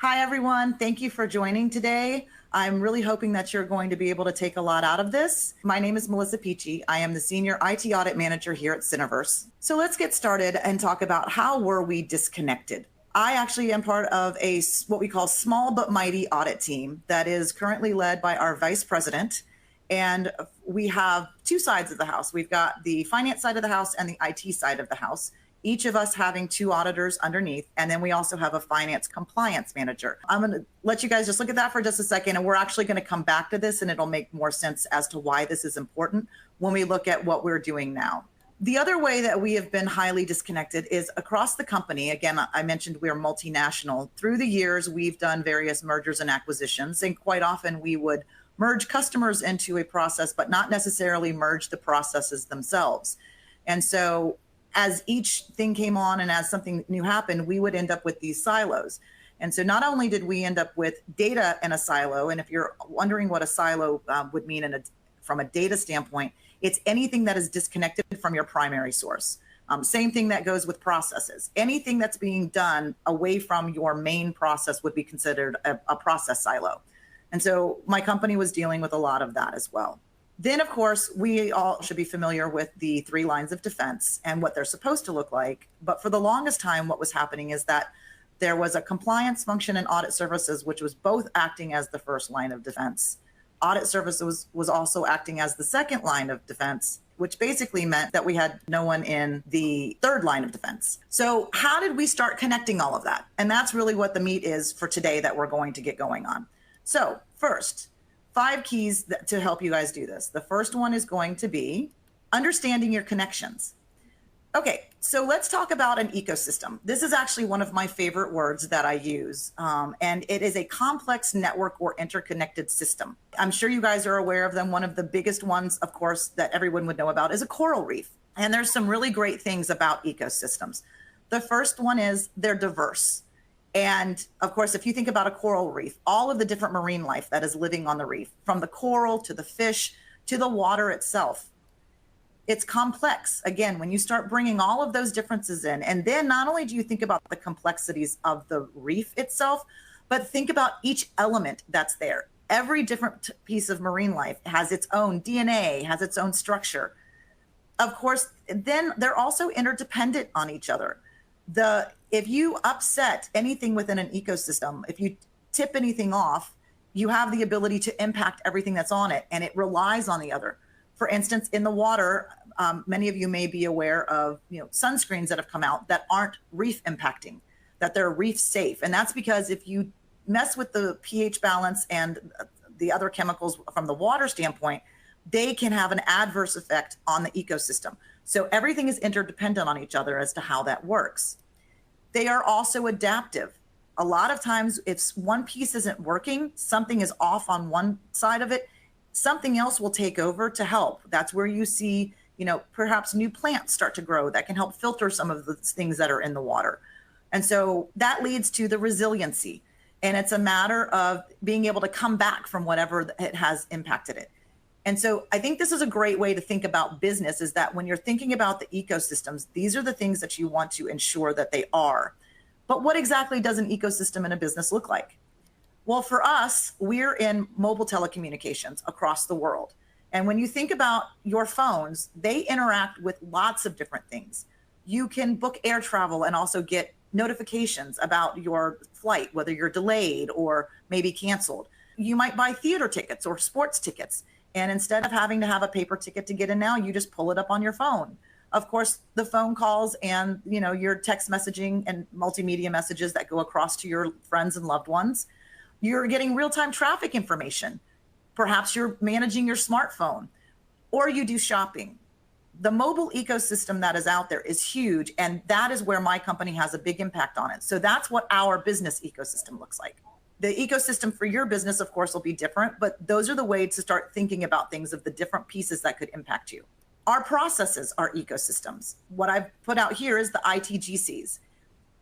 Hi, everyone. Thank you for joining today. I'm really hoping that you're going to be able to take a lot out of this. My name is Melissa Pici. I am the Senior IT Audit Manager here at Syniverse. So let's get started and talk about how were we disconnected. I actually am part of what we call small but mighty audit team that is currently led by our Vice President. And we have two sides of the house. We've got the finance side of the house and the IT side of the house, each of us having two auditors underneath. And then we also have a finance compliance manager. I'm going to let you guys just look at that for just a second. And we're actually going to come back to this and it'll make more sense as to why this is important when we look at what we're doing now. The other way that we have been highly disconnected is across the company. Again, I mentioned we're multinational. Through the years, we've done various mergers and acquisitions, and quite often we would merge customers into a process, but not necessarily merge the processes themselves. And so as each thing came on and as something new happened, we would end up with these silos. And so not only did we end up with data in a silo, and if you're wondering what a silo would mean from a data standpoint, it's anything that is disconnected from your primary source. Same thing that goes with processes. Anything that's being done away from your main process would be considered a process silo. And so my company was dealing with a lot of that as well. Then, of course, we all should be familiar with the 3 lines of defense and what they're supposed to look like. But for the longest time, what was happening is that there was a compliance function in audit services, which was both acting as the first line of defense. Audit services was also acting as the second line of defense, which basically meant that we had no one in the third line of defense. So how did we start connecting all of that? And that's really what the meat is for today that we're going to get going on. So first, 5 keys to help you guys do this. The first one is going to be understanding your connections. Okay, so let's talk about an ecosystem. This is actually one of my favorite words that I use, and it is a complex network or interconnected system. I'm sure you guys are aware of them. One of the biggest ones, of course, that everyone would know about is a coral reef. And there's some really great things about ecosystems. The first one is they're diverse. And of course, if you think about a coral reef, all of the different marine life that is living on the reef, from the coral to the fish to the water itself, it's complex. Again, when you start bringing all of those differences in, and then not only do you think about the complexities of the reef itself, but think about each element that's there. Every different piece of marine life has its own DNA, has its own structure. Of course, then they're also interdependent on each other. If you upset anything within an ecosystem, if you tip anything off, you have the ability to impact everything that's on it, and it relies on the other. For instance, in the water, many of you may be aware of sunscreens that have come out that aren't reef impacting, that they're reef safe. And that's because if you mess with the pH balance and the other chemicals from the water standpoint, they can have an adverse effect on the ecosystem. So everything is interdependent on each other as to how that works. They are also adaptive. A lot of times if one piece isn't working, something is off on one side of it, something else will take over to help. That's where you see, perhaps new plants start to grow that can help filter some of the things that are in the water. And so that leads to the resiliency. And it's a matter of being able to come back from whatever it has impacted it. And so I think this is a great way to think about business, is that when you're thinking about the ecosystems, these are the things that you want to ensure that they are. But what exactly does an ecosystem in a business look like? Well, for us, we're in mobile telecommunications across the world. And when you think about your phones, they interact with lots of different things. You can book air travel and also get notifications about your flight, whether you're delayed or maybe canceled. You might buy theater tickets or sports tickets. And instead of having to have a paper ticket to get in now, you just pull it up on your phone. Of course, the phone calls and your text messaging and multimedia messages that go across to your friends and loved ones. You're getting real-time traffic information. Perhaps you're managing your smartphone, or you do shopping. The mobile ecosystem that is out there is huge, and that is where my company has a big impact on it. So that's what our business ecosystem looks like. The ecosystem for your business, of course, will be different, but those are the ways to start thinking about things of the different pieces that could impact you. Our processes are ecosystems. What I've put out here is the ITGCs.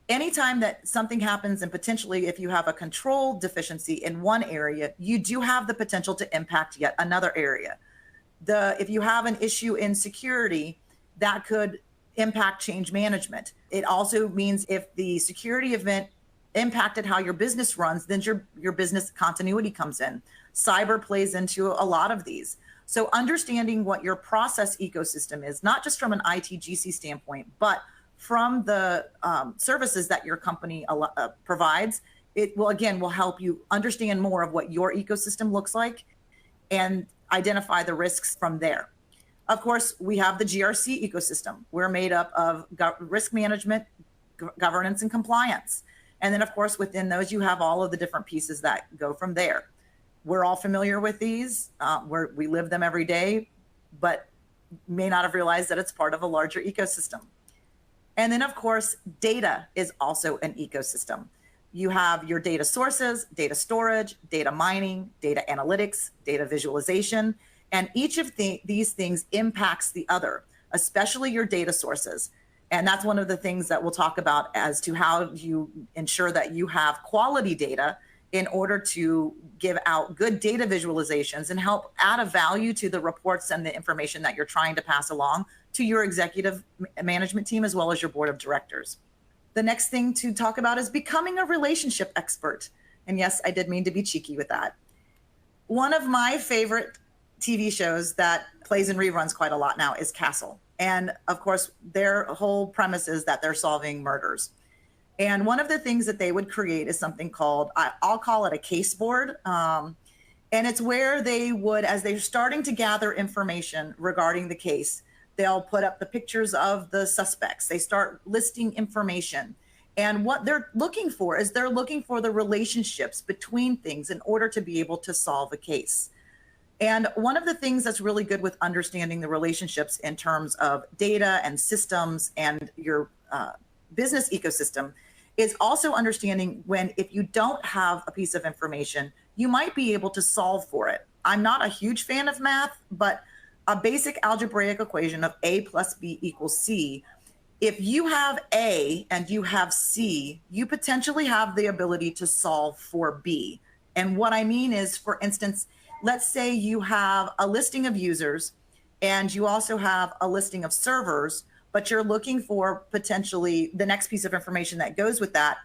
Anytime that something happens, and potentially if you have a control deficiency in one area, you do have the potential to impact yet another area. If you have an issue in security, that could impact change management. It also means if the security event impacted how your business runs, then your business continuity comes in. Cyber plays into a lot of these. So understanding what your process ecosystem is, not just from an ITGC standpoint, but from the services that your company provides, it will help you understand more of what your ecosystem looks like and identify the risks from there. Of course, we have the GRC ecosystem. We're made up of risk management, governance, and compliance. And then, of course, within those, you have all of the different pieces that go from there. We're all familiar with these. We live them every day, but may not have realized that it's part of a larger ecosystem. And then, of course, data is also an ecosystem. You have your data sources, data storage, data mining, data analytics, data visualization, and each of these things impacts the other, especially your data sources. And that's one of the things that we'll talk about as to how you ensure that you have quality data in order to give out good data visualizations and help add a value to the reports and the information that you're trying to pass along to your executive management team as well as your board of directors. The next thing to talk about is becoming a relationship expert. And yes, I did mean to be cheeky with that. One of my favorite TV shows that plays in reruns quite a lot now is Castle. And of course, their whole premise is that they're solving murders. And one of the things that they would create is something called, I'll call it a case board. And it's where they would, as they're starting to gather information regarding the case, they'll put up the pictures of the suspects. They start listing information. And what they're looking for is they're looking for the relationships between things in order to be able to solve a case. And one of the things that's really good with understanding the relationships in terms of data and systems and your business ecosystem is also understanding when, if you don't have a piece of information, you might be able to solve for it. I'm not a huge fan of math, but a basic algebraic equation of A plus B equals C, if you have A and you have C, you potentially have the ability to solve for B. And what I mean is, for instance, let's say you have a listing of users and you also have a listing of servers, but you're looking for potentially the next piece of information that goes with that.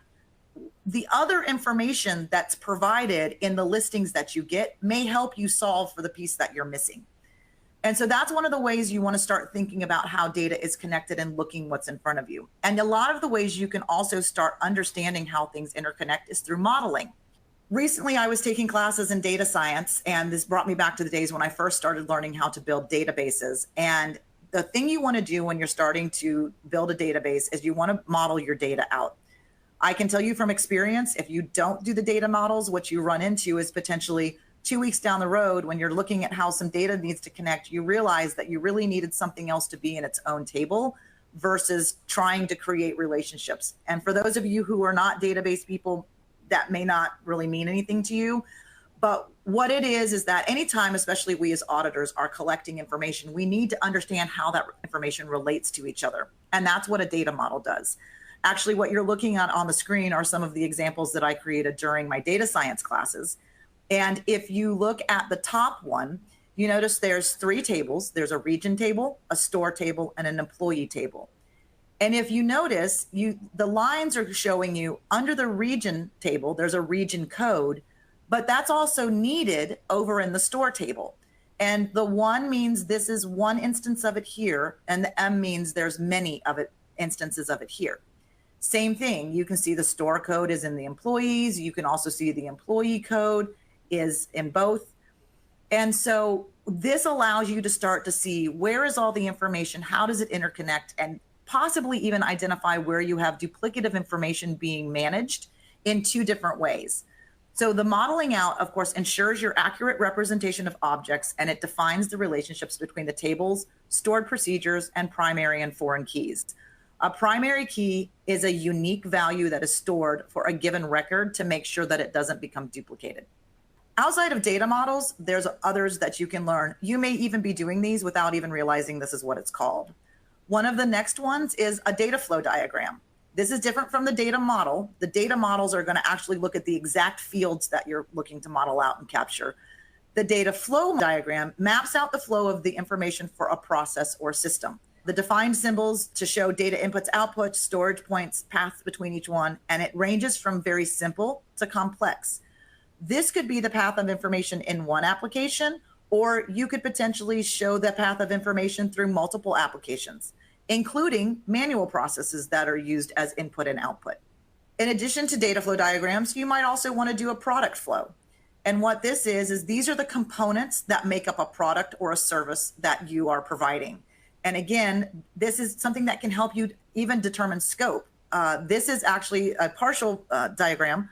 The other information that's provided in the listings that you get may help you solve for the piece that you're missing. And so that's one of the ways you want to start thinking about how data is connected and looking what's in front of you. And a lot of the ways you can also start understanding how things interconnect is through modeling. Recently, I was taking classes in data science, and this brought me back to the days when I first started learning how to build databases. And the thing you want to do when you're starting to build a database is you want to model your data out. I can tell you from experience, if you don't do the data models, what you run into is potentially 2 weeks down the road, when you're looking at how some data needs to connect, you realize that you really needed something else to be in its own table versus trying to create relationships. And for those of you who are not database people, that may not really mean anything to you. But what it is that anytime, especially we as auditors are collecting information, we need to understand how that information relates to each other. And that's what a data model does. Actually, what you're looking at on the screen are some of the examples that I created during my data science classes. And if you look at the top one, you notice there's 3 tables. There's a region table, a store table, and an employee table. And if you notice, the lines are showing you under the region table, there's a region code, but that's also needed over in the store table. And the 1 means this is one instance of it here, and the M means there's many of it, instances of it here. Same thing, you can see the store code is in the employees. You can also see the employee code is in both. And so this allows you to start to see where is all the information, how does it interconnect, and possibly even identify where you have duplicative information being managed in 2 different ways. So the modeling out, of course, ensures your accurate representation of objects, and it defines the relationships between the tables, stored procedures, and primary and foreign keys. A primary key is a unique value that is stored for a given record to make sure that it doesn't become duplicated. Outside of data models, there's others that you can learn. You may even be doing these without even realizing this is what it's called. One of the next ones is a data flow diagram. This is different from the data model. The data models are going to actually look at the exact fields that you're looking to model out and capture. The data flow diagram maps out the flow of the information for a process or system. The defined symbols to show data inputs, outputs, storage points, paths between each one, and it ranges from very simple to complex. This could be the path of information in one application, or you could potentially show the path of information through multiple applications, including manual processes that are used as input and output. In addition to data flow diagrams, you might also want to do a product flow. And what this is these are the components that make up a product or a service that you are providing. And again, this is something that can help you even determine scope. This is actually a partial diagram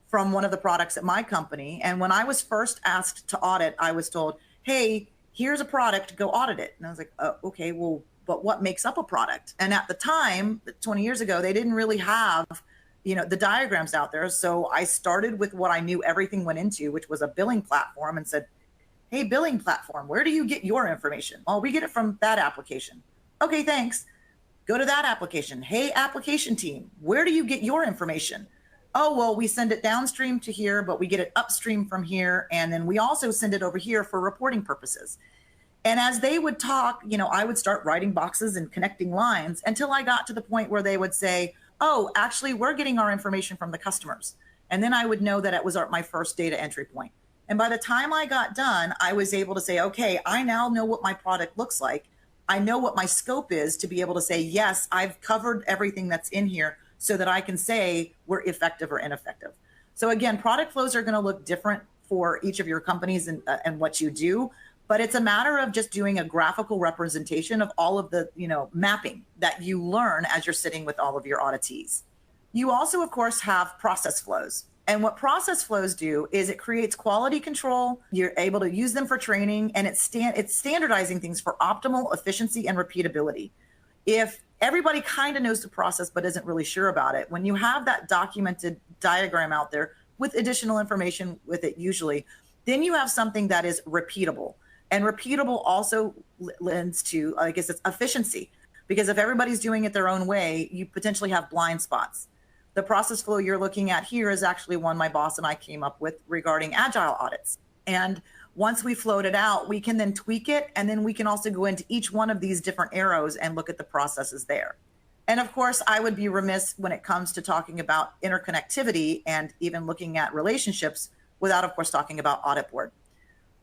from one of the products at my company. And when I was first asked to audit, I was told, hey, here's a product, go audit it. And I was like, okay, well, but what makes up a product? And at the time, 20 years ago, they didn't really have, the diagrams out there. So I started with what I knew everything went into, which was a billing platform, and said, hey, billing platform, where do you get your information? Well, we get it from that application. Okay, thanks. Go to that application. Hey, application team, where do you get your information? Oh, well, we send it downstream to here, but we get it upstream from here. And then we also send it over here for reporting purposes. And as they would talk, I would start writing boxes and connecting lines until I got to the point where they would say, oh, actually, we're getting our information from the customers. And then I would know that it was my first data entry point. And by the time I got done, I was able to say, okay, I now know what my product looks like. I know what my scope is to be able to say, yes, I've covered everything that's in here, so that I can say we're effective or ineffective. So again, product flows are going to look different for each of your companies and what you do, but it's a matter of just doing a graphical representation of all of the, mapping that you learn as you're sitting with all of your auditees. You also, of course, have process flows. And what process flows do is it creates quality control. You're able to use them for training, and it's standardizing things for optimal efficiency and repeatability. If everybody kind of knows the process but isn't really sure about it, when you have that documented diagram out there with additional information with it usually, then you have something that is repeatable. And repeatable also lends to, I guess, it's efficiency. Because if everybody's doing it their own way, you potentially have blind spots. The process flow you're looking at here is actually one my boss and I came up with regarding agile audits. And once we float it out, we can then tweak it, and then we can also go into each one of these different arrows and look at the processes there. And of course, I would be remiss when it comes to talking about interconnectivity and even looking at relationships without, of course, talking about AuditBoard.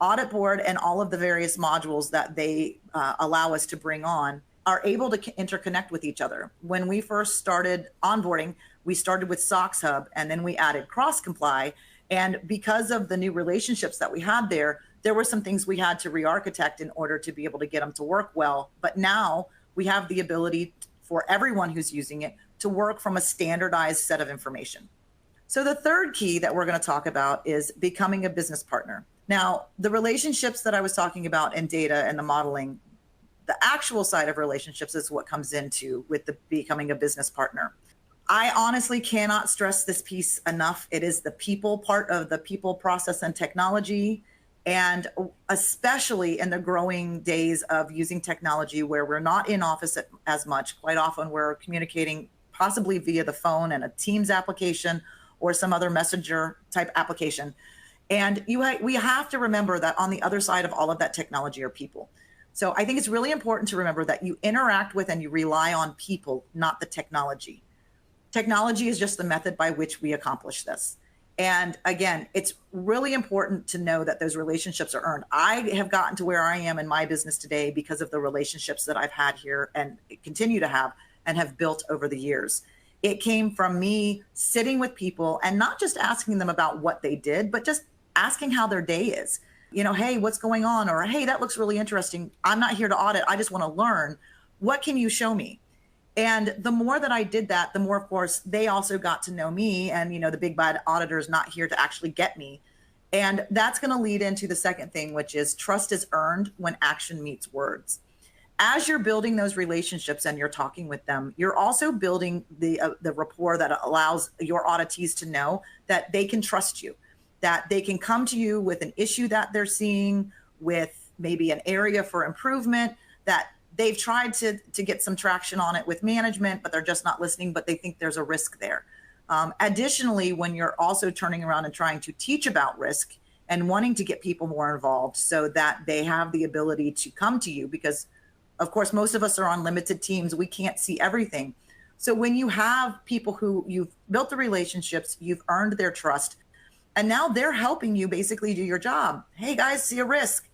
AuditBoard and all of the various modules that they allow us to bring on are able to interconnect with each other. When we first started onboarding, we started with SOX Hub, and then we added Cross Comply. And because of the new relationships that we had there were some things we had to re-architect in order to be able to get them to work well. But now we have the ability for everyone who's using it to work from a standardized set of information. So the third key that we're going to talk about is becoming a business partner. Now, the relationships that I was talking about in data and the modeling, the actual side of relationships is what comes into with the becoming a business partner. I honestly cannot stress this piece enough. It is the people part of the people, process, and technology. And especially in the growing days of using technology where we're not in office as much, quite often we're communicating possibly via the phone and a Teams application or some other messenger type application. And we have to remember that on the other side of all of that technology are people. So I think it's really important to remember that you interact with and you rely on people, not the technology. Technology is just the method by which we accomplish this. And again, it's really important to know that those relationships are earned. I have gotten to where I am in my business today because of the relationships that I've had here and continue to have and have built over the years. It came from me sitting with people and not just asking them about what they did, but just asking how their day is. Hey, what's going on? Or, hey, that looks really interesting. I'm not here to audit. I just want to learn. What can you show me? And the more that I did that, the more, of course, they also got to know me. And, the big bad auditor is not here to actually get me. And that's going to lead into the second thing, which is trust is earned when action meets words. As you're building those relationships and you're talking with them, you're also building the rapport that allows your auditees to know that they can trust you, that they can come to you with an issue that they're seeing, with maybe an area for improvement, that they've tried to get some traction on it with management, but they're just not listening, but they think there's a risk there. Additionally, when you're also turning around and trying to teach about risk and wanting to get people more involved so that they have the ability to come to you, because Of course, most of us are on limited teams. We can't see everything. So when you have people who you've built the relationships, you've earned their trust, and now they're helping you basically do your job. Hey guys, see a risk.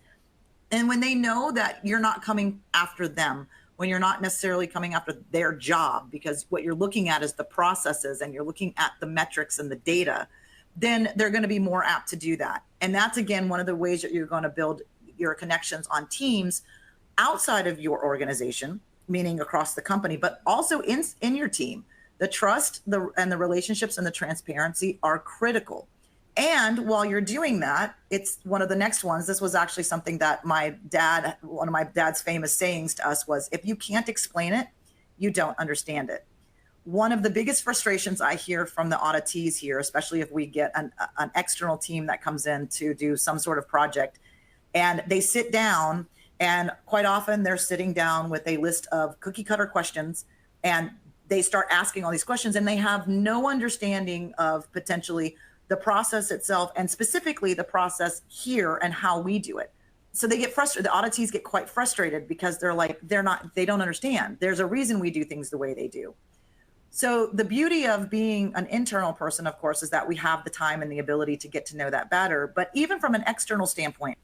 And when they know that you're not coming after them, when you're not necessarily coming after their job, because what you're looking at is the processes and you're looking at the metrics and the data, then they're going to be more apt to do that. And that's, again, one of the ways that you're going to build your connections on teams outside of your organization, meaning across the company, but also in your team. The trust and the relationships and the transparency are critical. And while you're doing that, it's one of the next ones. This was actually something that one of my dad's famous sayings to us was, if you can't explain it, you don't understand it. One of the biggest frustrations I hear from the auditees here, especially if we get an external team that comes in to do some sort of project, and they sit down, and quite often they're sitting down with a list of cookie cutter questions, and they start asking all these questions, and they have no understanding of potentially the process itself, and specifically the process here and how we do it. So they get frustrated. The auditees get quite frustrated because they don't understand. There's a reason we do things the way they do. So the beauty of being an internal person, of course, is that we have the time and the ability to get to know that better. But even from an external standpoint,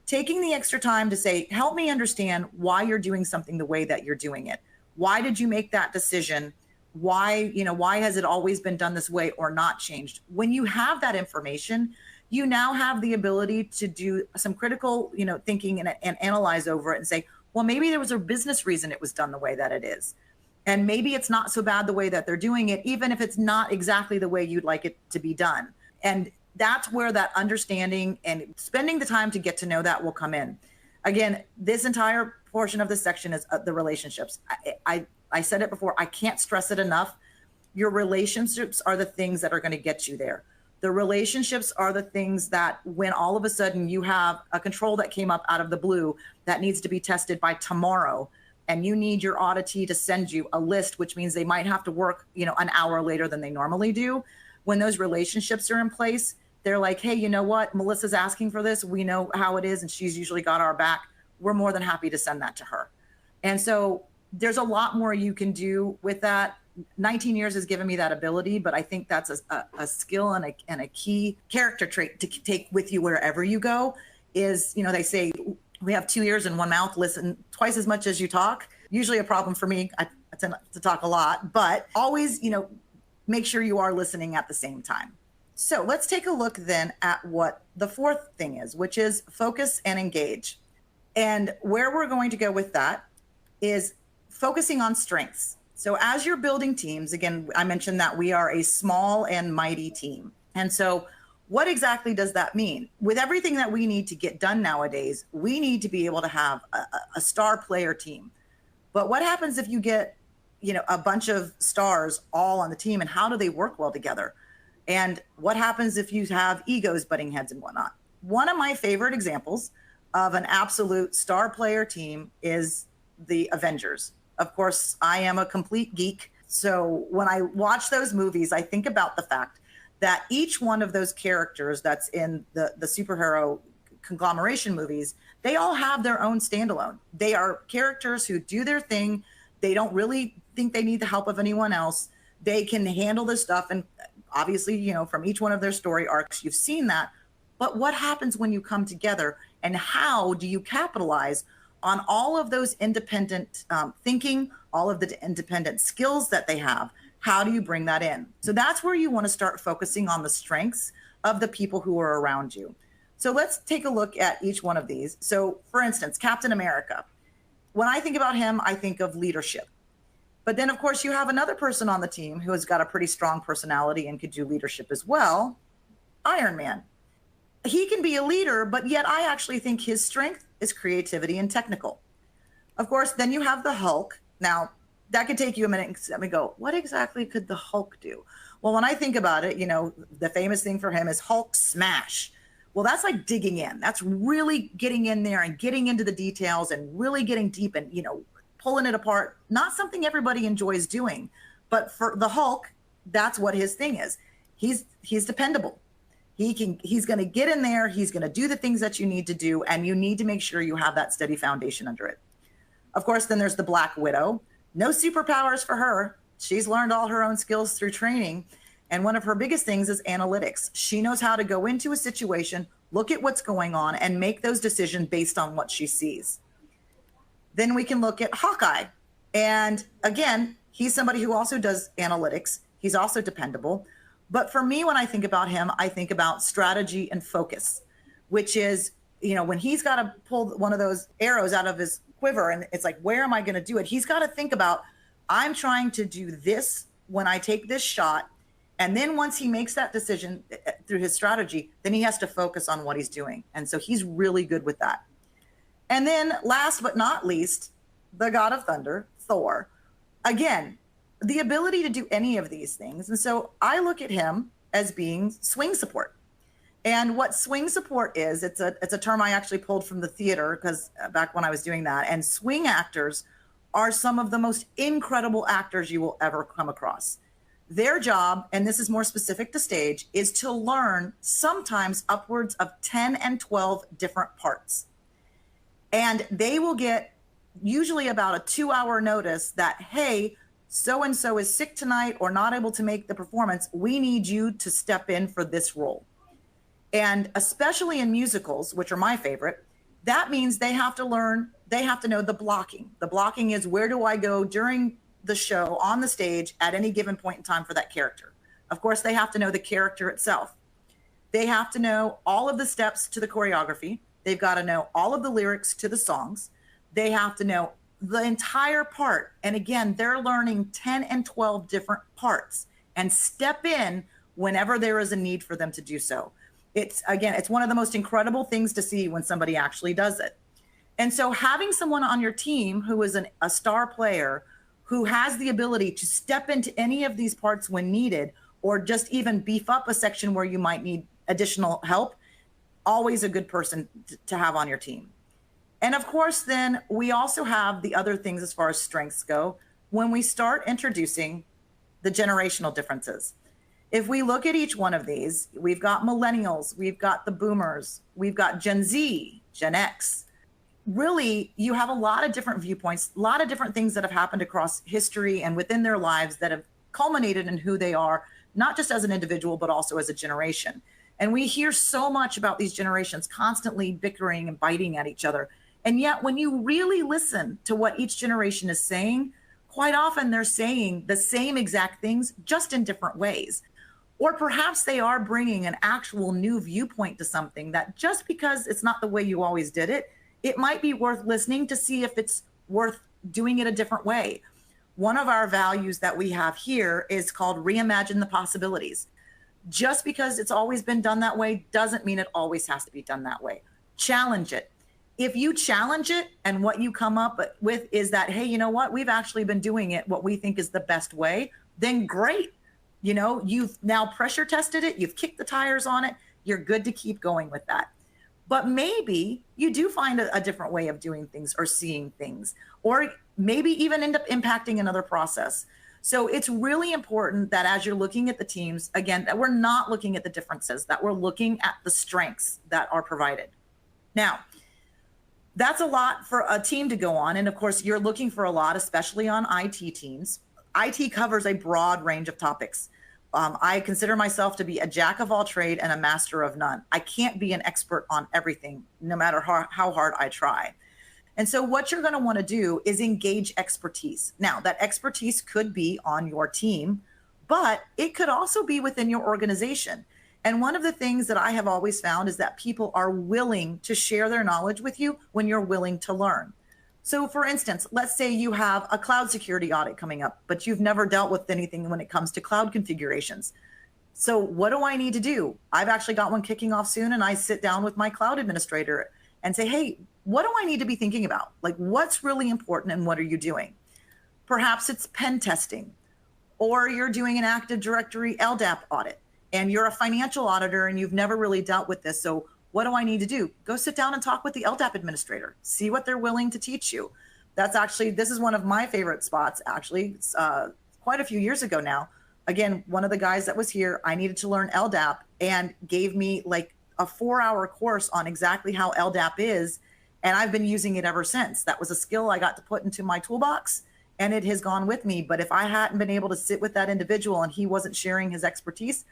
taking the extra time to say, help me understand why you're doing something the way that you're doing it. Why did you make that decision? Why has it always been done this way or not changed? When you have that information, you now have the ability to do some critical, thinking and analyze over it and say, well, maybe there was a business reason it was done the way that it is. And maybe it's not so bad the way that they're doing it, even if it's not exactly the way you'd like it to be done. And that's where that understanding and spending the time to get to know that will come in. Again, this entire portion of this section is the relationships. I said it before, I can't stress it enough. Your relationships are the things that are going to get you there. The relationships are the things that when all of a sudden you have a control that came up out of the blue that needs to be tested by tomorrow, and you need your auditee to send you a list, which means they might have to work, an hour later than they normally do. When those relationships are in place, they're like, hey, you know what? Melissa's asking for this. We know how it is, and she's usually got our back. We're more than happy to send that to her. And so there's a lot more you can do with that. 19 years has given me that ability, but I think that's a skill and a key character trait to take with you wherever you go is, they say we have 2 ears and one mouth, listen twice as much as you talk. Usually a problem for me. I tend to talk a lot, but always, make sure you are listening at the same time. So let's take a look then at what the fourth thing is, which is focus and engage. And where we're going to go with that is focusing on strengths. So as you're building teams, again, I mentioned that we are a small and mighty team. And so what exactly does that mean? With everything that we need to get done nowadays, we need to be able to have a star player team. But what happens if you get, a bunch of stars all on the team, and how do they work well together? And what happens if you have egos butting heads and whatnot? One of my favorite examples of an absolute star player team is the Avengers. Of course, I am a complete geek. So when I watch those movies, I think about the fact that each one of those characters that's in the superhero conglomeration movies, they all have their own standalone. They are characters who do their thing. They don't really think they need the help of anyone else. They can handle this stuff. And obviously, from each one of their story arcs, you've seen that. But what happens when you come together, and how do you capitalize on all of those independent thinking, all of the independent skills that they have? How do you bring that in? So that's where you want to start focusing on the strengths of the people who are around you. So let's take a look at each one of these. So for instance, Captain America. When I think about him, I think of leadership. But then, of course, you have another person on the team who has got a pretty strong personality and could do leadership as well, Iron Man. He can be a leader, but yet I actually think his strength is creativity and technical. Of course, then you have the Hulk. Now, that could take you a minute and let me go, what exactly could the Hulk do? Well, when I think about it, the famous thing for him is Hulk smash. Well, that's like digging in. That's really getting in there and getting into the details and really getting deep and, pulling it apart. Not something everybody enjoys doing, but for the Hulk, that's what his thing is. He's dependable. He's going to get in there. He's going to do the things that you need to do. And you need to make sure you have that steady foundation under it. Of course, then there's the Black Widow. No superpowers for her. She's learned all her own skills through training. And one of her biggest things is analytics. She knows how to go into a situation, look at what's going on, and make those decisions based on what she sees. Then we can look at Hawkeye. And again, he's somebody who also does analytics. He's also dependable. But for me, when I think about him, I think about strategy and focus, which is, when he's got to pull one of those arrows out of his quiver and it's like, where am I going to do it? He's got to think about, I'm trying to do this when I take this shot. And then once he makes that decision through his strategy, then he has to focus on what he's doing. And so he's really good with that. And then last but not least, the God of Thunder, Thor. Again, the ability to do any of these things. And so I look at him as being swing support. And what swing support is, it's a term I actually pulled from the theater because back when I was doing that. And swing actors are some of the most incredible actors you will ever come across. Their job, and this is more specific to stage, is to learn sometimes upwards of 10 and 12 different parts. And they will get usually about a 2-hour notice that, hey, so-and-so is sick tonight or not able to make the performance. We need you to step in for this role. And especially in musicals, which are my favorite, that means they have to know the blocking. The blocking is, where do I go during the show on the stage at any given point in time for that character? Of course, they have to know the character itself. They have to know all of the steps to the choreography. They've got to know all of the lyrics to the songs. They have to know the entire part. And again, they're learning 10 and 12 different parts and step in whenever there is a need for them to do so. It's one of the most incredible things to see when somebody actually does it. And so having someone on your team who is a star player, who has the ability to step into any of these parts when needed, or just even beef up a section where you might need additional help, always a good person to have on your team. And of course, then we also have the other things as far as strengths go when we start introducing the generational differences. If we look at each one of these, we've got millennials, we've got the boomers, we've got Gen Z, Gen X. Really, you have a lot of different viewpoints, a lot of different things that have happened across history and within their lives that have culminated in who they are, not just as an individual, but also as a generation. And we hear so much about these generations constantly bickering and biting at each other. And yet, when you really listen to what each generation is saying, quite often they're saying the same exact things, just in different ways. Or perhaps they are bringing an actual new viewpoint to something that, just because it's not the way you always did it, it might be worth listening to see if it's worth doing it a different way. One of our values that we have here is called reimagine the possibilities. Just because it's always been done that way doesn't mean it always has to be done that way. Challenge it. If you challenge it and what you come up with is that, hey, you know what, we've actually been doing it what we think is the best way, then great. You've now pressure tested it, you've kicked the tires on it, you're good to keep going with that. But maybe you do find a different way of doing things or seeing things, or maybe even end up impacting another process. So it's really important that as you're looking at the teams, again, that we're not looking at the differences, that we're looking at the strengths that are provided. Now, that's a lot for a team to go on. And of course, you're looking for a lot, especially on IT teams. IT covers a broad range of topics. I consider myself to be a jack of all trade and a master of none. I can't be an expert on everything, no matter how hard I try. And so what you're going to want to do is engage expertise. Now, that expertise could be on your team, but it could also be within your organization. And one of the things that I have always found is that people are willing to share their knowledge with you when you're willing to learn. So for instance, let's say you have a cloud security audit coming up, but you've never dealt with anything when it comes to cloud configurations. So what do I need to do? I've actually got one kicking off soon, and I sit down with my cloud administrator and say, hey, what do I need to be thinking about? Like, what's really important and what are you doing? Perhaps it's pen testing, or you're doing an Active Directory LDAP audit, and you're a financial auditor and you've never really dealt with this. So what do I need to do? Go sit down and talk with the LDAP administrator. See what they're willing to teach you. This is one of my favorite spots, actually. It's, quite a few years ago now. Again, one of the guys that was here, I needed to learn LDAP and gave me like a 4-hour course on exactly how LDAP is And I've been using it ever since. That was a skill I got to put into my toolbox, and it has gone with me. But if I hadn't been able to sit with that individual and he wasn't sharing his expertise,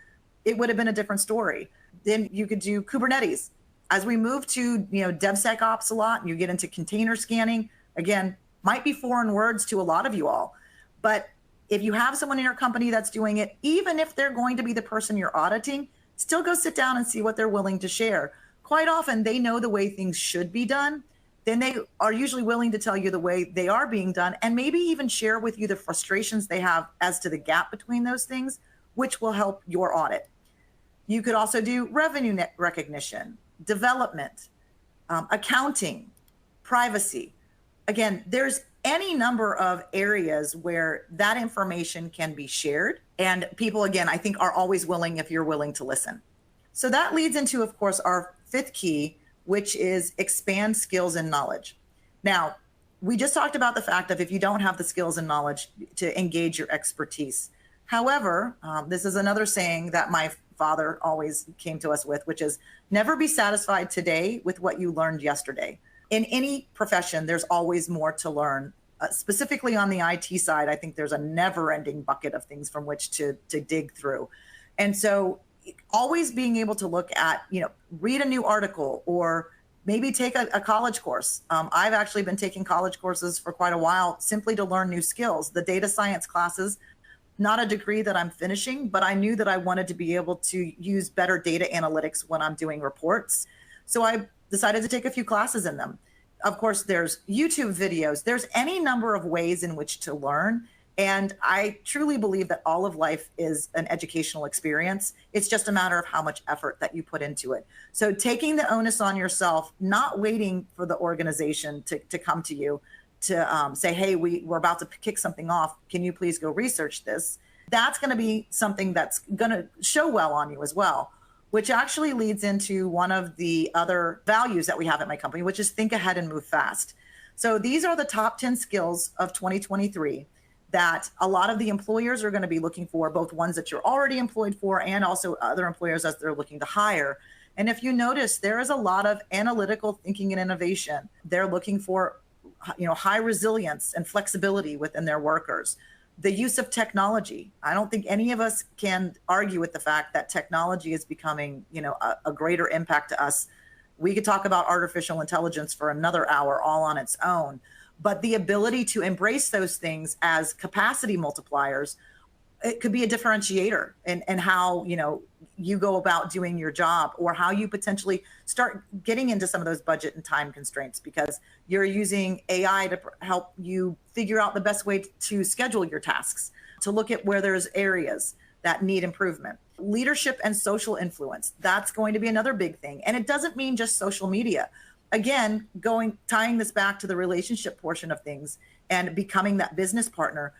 it would have been a different story. Then you could do Kubernetes. As we move to, DevSecOps a lot, and you get into container scanning, again, might be foreign words to a lot of you all. But if you have someone in your company that's doing it, even if they're going to be the person you're auditing, still go sit down and see what they're willing to share. Quite often, they know the way things should be done. Then they are usually willing to tell you the way they are being done, and maybe even share with you the frustrations they have as to the gap between those things, which will help your audit. You could also do revenue net recognition, development, accounting, privacy. Again, there's any number of areas where that information can be shared. And people, again, I think are always willing if you're willing to listen. So that leads into, of course, our fifth key, which is expand skills and knowledge. Now, we just talked about the fact that if you don't have the skills and knowledge to engage your expertise. However, this is another saying that my father always came to us with, which is never be satisfied today with what you learned yesterday. In any profession, there's always more to learn. Specifically on the IT side, I think there's a never-ending bucket of things from which to dig through. And so always being able to look at, read a new article or maybe take a college course. I've actually been taking college courses for quite a while simply to learn new skills. The data science classes, not a degree that I'm finishing, but I knew that I wanted to be able to use better data analytics when I'm doing reports. So I decided to take a few classes in them. Of course, there's YouTube videos. There's any number of ways in which to learn. And I truly believe that all of life is an educational experience. It's just a matter of how much effort that you put into it. So taking the onus on yourself, not waiting for the organization to come to you to say, hey, we're about to kick something off. Can you please go research this? That's going to be something that's going to show well on you as well, which actually leads into one of the other values that we have at my company, which is think ahead and move fast. So these are the top 10 skills of 2023 that a lot of the employers are going to be looking for, both ones that you're already employed for and also other employers as they're looking to hire. And if you notice, there is a lot of analytical thinking and innovation. They're looking for high resilience and flexibility within their workers. The use of technology. I don't think any of us can argue with the fact that technology is becoming, a greater impact to us. We could talk about artificial intelligence for another hour all on its own, but the ability to embrace those things as capacity multipliers, it could be a differentiator in how, you go about doing your job, or how you potentially start getting into some of those budget and time constraints because you're using AI to help you figure out the best way to schedule your tasks, to look at where there's areas that need improvement. Leadership and social influence, that's going to be another big thing. And it doesn't mean just social media. Again, tying this back to the relationship portion of things and becoming that business partner,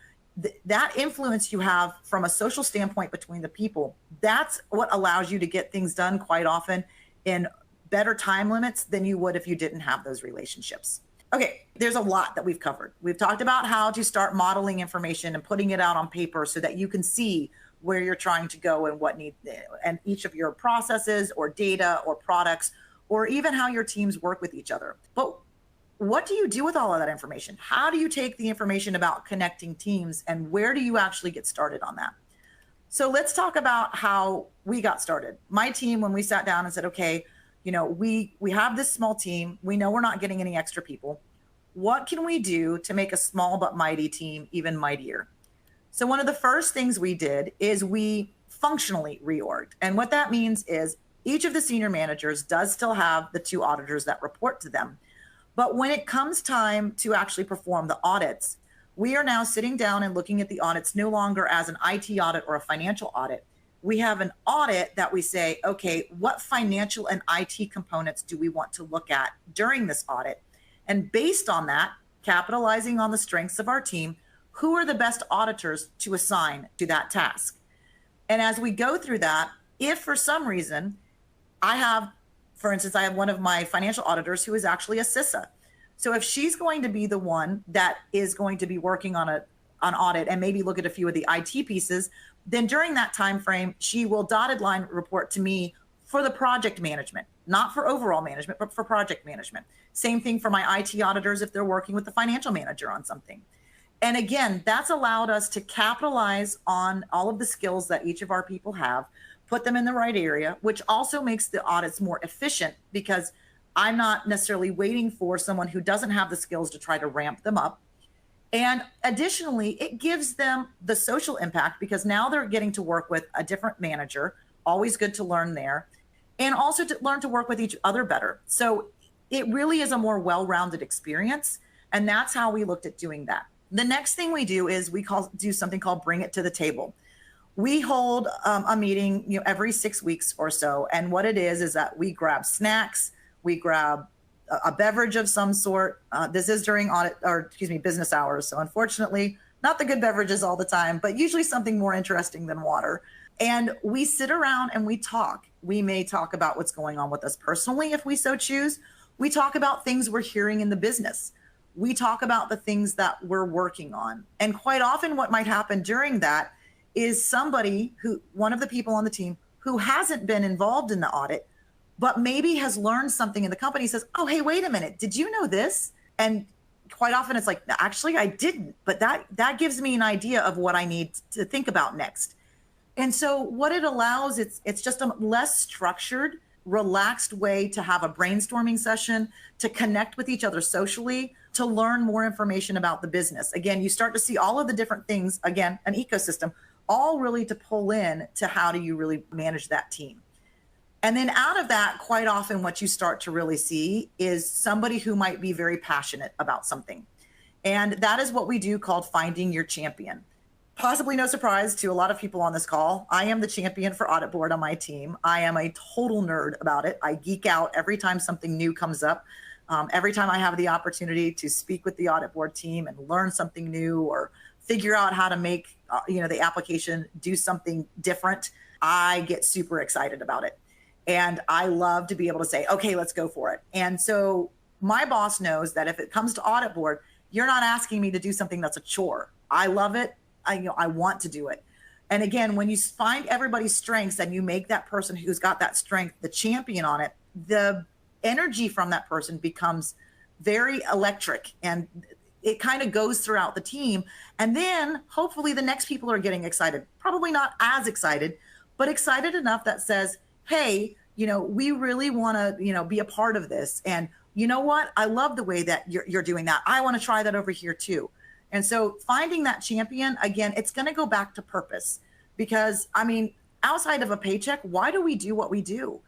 that influence you have from a social standpoint between the people, that's what allows you to get things done quite often in better time limits than you would if you didn't have those relationships. Okay, there's a lot that we've covered. We've talked about how to start modeling information and putting it out on paper so that you can see where you're trying to go and and each of your processes or data or products, or even how your teams work with each other. But what do you do with all of that information? How do you take the information about connecting teams, and where do you actually get started on that? So let's talk about how we got started. My team, when we sat down and said, okay, we have this small team. We know we're not getting any extra people. What can we do to make a small but mighty team even mightier? So one of the first things we did is we functionally reorged. And what that means is each of the senior managers does still have the 2 auditors that report to them. But when it comes time to actually perform the audits, we are now sitting down and looking at the audits no longer as an IT audit or a financial audit. We have an audit that we say, okay, what financial and IT components do we want to look at during this audit? And based on that, capitalizing on the strengths of our team, who are the best auditors to assign to that task? And as we go through that, if for some reason for instance, I have one of my financial auditors who is actually a CISA. So if she's going to be the one that is going to be working on an audit and maybe look at a few of the IT pieces, then during that time frame, she will dotted line report to me for the project management, not for overall management, but for project management. Same thing for my IT auditors if they're working with the financial manager on something. And again, that's allowed us to capitalize on all of the skills that each of our people have, put them in the right area, which also makes the audits more efficient because I'm not necessarily waiting for someone who doesn't have the skills to try to ramp them up. And additionally, it gives them the social impact because now they're getting to work with a different manager, always good to learn there, and also to learn to work with each other better. So it really is a more well-rounded experience. And that's how we looked at doing that. The next thing we do is do something called Bring It to the Table. We hold a meeting, every 6 weeks or so. And what it is that we grab snacks, we grab a beverage of some sort. This is during business hours. So unfortunately, not the good beverages all the time, but usually something more interesting than water. And we sit around and we talk. We may talk about what's going on with us personally, if we so choose. We talk about things we're hearing in the business. We talk about the things that we're working on. And quite often what might happen during that is one of the people on the team who hasn't been involved in the audit, but maybe has learned something in the company, says, oh, hey, wait a minute, did you know this? And quite often it's like, actually, I didn't, but that gives me an idea of what I need to think about next. And so what it allows, it's just a less structured, relaxed way to have a brainstorming session, to connect with each other socially, to learn more information about the business. Again, you start to see all of the different things, again, an ecosystem, all really to pull in to how do you really manage that team. And then out of that, quite often what you start to really see is somebody who might be very passionate about something. And that is what we do called finding your champion. Possibly no surprise to a lot of people on this call, I am the champion for AuditBoard on my team. I am a total nerd about it. I geek out every time something new comes up. Every time I have the opportunity to speak with the AuditBoard team and learn something new or figure out how to make the application do something different, I get super excited about it. And I love to be able to say, okay, let's go for it. And so my boss knows that if it comes to AuditBoard, you're not asking me to do something that's a chore. I love it. I want to do it. And again, when you find everybody's strengths and you make that person who's got that strength the champion on it, the energy from that person becomes very electric and it kind of goes throughout the team. And then hopefully the next people are getting excited, probably not as excited, but excited enough that says, hey, we really want to, be a part of this. And you know what? I love the way that you're doing that. I want to try that over here too. And so finding that champion, again, it's going to go back to purpose because, outside of a paycheck, why do we do what we do?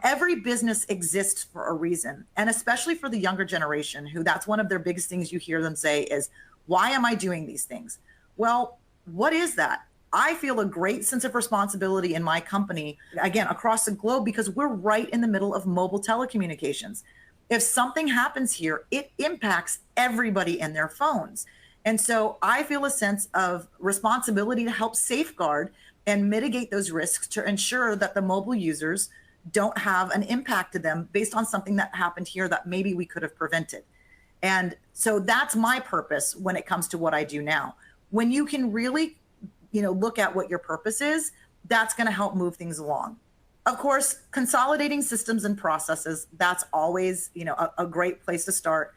Every business exists for a reason. And especially for the younger generation, who that's one of their biggest things you hear them say is, why am I doing these things? Well, what is that? I feel a great sense of responsibility in my company, again, across the globe, because we're right in the middle of mobile telecommunications. If something happens here, it impacts everybody in their phones. And so I feel a sense of responsibility to help safeguard and mitigate those risks to ensure that the mobile users don't have an impact to them based on something that happened here that maybe we could have prevented. And so that's my purpose when it comes to what I do now. When you can really, look at what your purpose is, that's going to help move things along. Of course, consolidating systems and processes, that's always, a great place to start.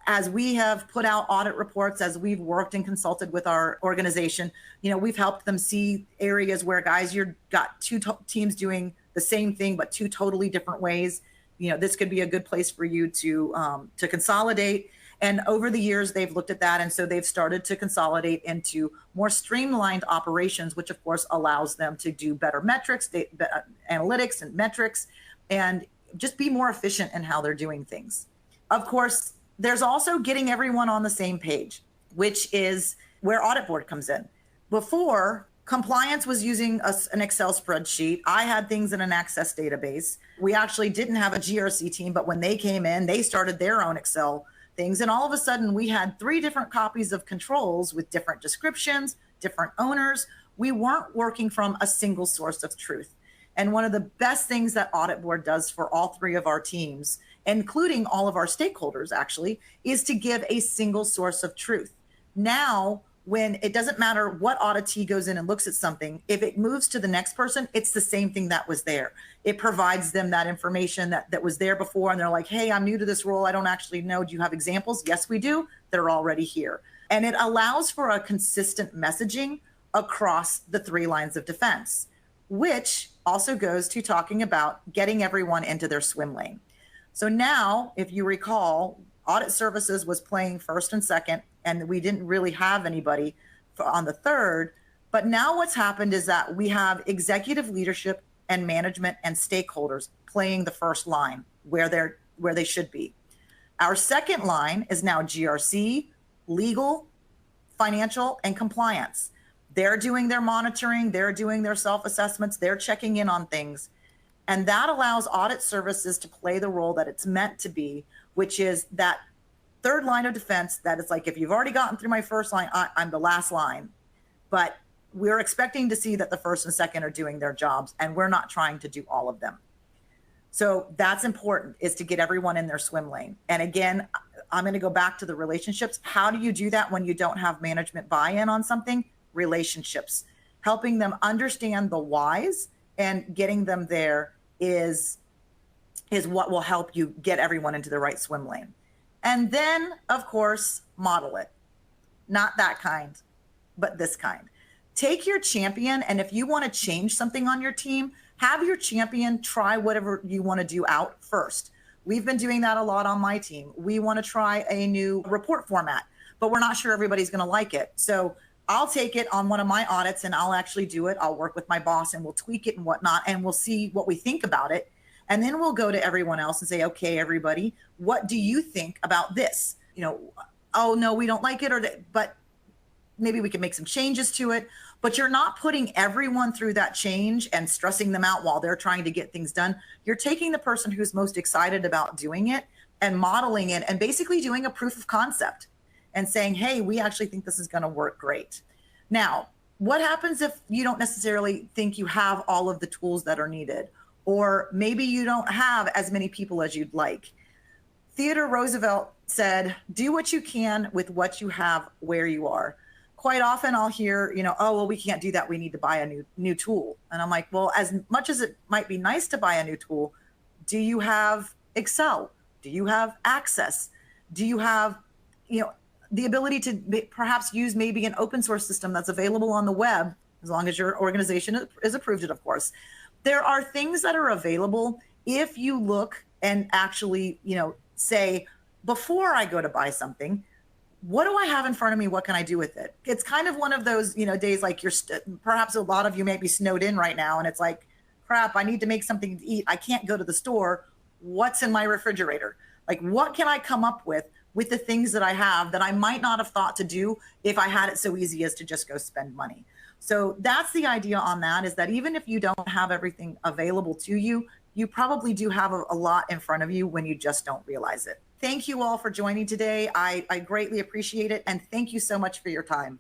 As we have put out audit reports, as we've worked and consulted with our organization, we've helped them see areas where, guys, you've got two teams doing the same thing, but two totally different ways. This could be a good place for you to consolidate. And over the years, they've looked at that. And so they've started to consolidate into more streamlined operations, which of course allows them to do better metrics, analytics and metrics, and just be more efficient in how they're doing things. Of course, there's also getting everyone on the same page, which is where AuditBoard comes in. Before, compliance was using an Excel spreadsheet. I had things in an Access database. We actually didn't have a GRC team, but when they came in, they started their own Excel things. And all of a sudden, we had 3 different copies of controls with different descriptions, different owners. We weren't working from a single source of truth. And one of the best things that AuditBoard does for all 3 of our teams, including all of our stakeholders actually, is to give a single source of truth. Now, when it doesn't matter what auditee goes in and looks at something, if it moves to the next person, it's the same thing that was there. It provides them that information that was there before, and they're like, hey, I'm new to this role. I don't actually know. Do you have examples? Yes, we do. They're already here. And it allows for a consistent messaging across the 3 lines of defense, which also goes to talking about getting everyone into their swim lane. So now, if you recall, audit services was playing first and second, and we didn't really have anybody on the third. But now what's happened is that we have executive leadership and management and stakeholders playing the first line where they should be. Our second line is now GRC, legal, financial, and compliance. They're doing their monitoring, they're doing their self-assessments, they're checking in on things. And that allows audit services to play the role that it's meant to be, which is that third line of defense. That it's like, if you've already gotten through my first line, I'm the last line. But we're expecting to see that the first and second are doing their jobs, and we're not trying to do all of them. So that's important, is to get everyone in their swim lane. And again, I'm going to go back to the relationships. How do you do that when you don't have management buy-in on something? Relationships. Helping them understand the whys and getting them there is what will help you get everyone into the right swim lane. And then, of course, model it. Not that kind, but this kind. Take your champion, and if you want to change something on your team, have your champion try whatever you want to do out first. We've been doing that a lot on my team. We want to try a new report format, but we're not sure everybody's going to like it. So I'll take it on one of my audits and I'll actually do it. I'll work with my boss and we'll tweak it and whatnot, and we'll see what we think about it. And then we'll go to everyone else and say, okay, everybody, what do you think about this? Oh, no, we don't like it, but maybe we can make some changes to it. But you're not putting everyone through that change and stressing them out while they're trying to get things done. You're taking the person who's most excited about doing it and modeling it and basically doing a proof of concept and saying, hey, we actually think this is going to work great. Now, what happens if you don't necessarily think you have all of the tools that are needed? Or maybe you don't have as many people as you'd like. Theodore Roosevelt said, do what you can with what you have where you are. Quite often I'll hear, oh, well, we can't do that. We need to buy a new tool. And I'm like, well, as much as it might be nice to buy a new tool, do you have Excel? Do you have Access? Do you have, the ability to perhaps use maybe an open source system that's available on the web, as long as your organization is approved it, of course. There are things that are available if you look and actually, say, before I go to buy something, what do I have in front of me? What can I do with it? It's kind of one of those, days like perhaps a lot of you may be snowed in right now. And it's like, crap, I need to make something to eat. I can't go to the store. What's in my refrigerator? Like, what can I come up with the things that I have that I might not have thought to do if I had it so easy as to just go spend money? So that's the idea on that, is that even if you don't have everything available to you, you probably do have a lot in front of you when you just don't realize it. Thank you all for joining today. I greatly appreciate it. And thank you so much for your time.